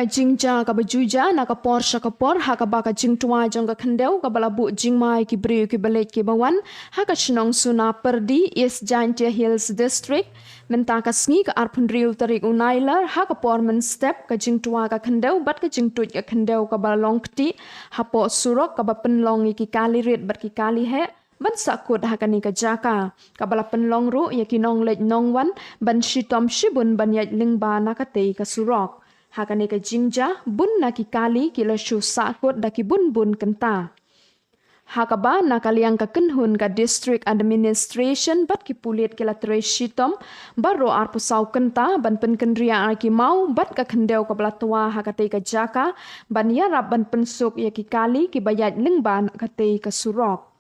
ka jingja ka bajuja na ka Porsche ka por ha ka ba ka jingtua jong ka khendeu ka balabu jingmai ki briu ki balet ki bawan ha ka chnong suna perdi East Giant Hills District menta ka sngi ka arpun riu tarik unailer ha ka por men step ka jingtua ka khendeu bat ka jingtut ka khendeu ka balong kti ha po surok ka ba penlong ki kali rit bat ki kali he ban sakut hakani ka jaka kabala penlong ru ya ki nong lej nong wan ban shitom shibun ban yaj lingba na ka tei ka surok hakani ka jingja bun na ki kali ki la shu sakut da ki bun bun kenta hakaba na kaliang ka kenhun ka district administration bat ki pulit ki la tre shitom baro ar pusau kenta ban pen kendria ar ki mau bat ka khendeu ka blatwa hakate ka jaka ban yarap ban pensuk ya ki kali ki bayaj lingba na ka tei ka surok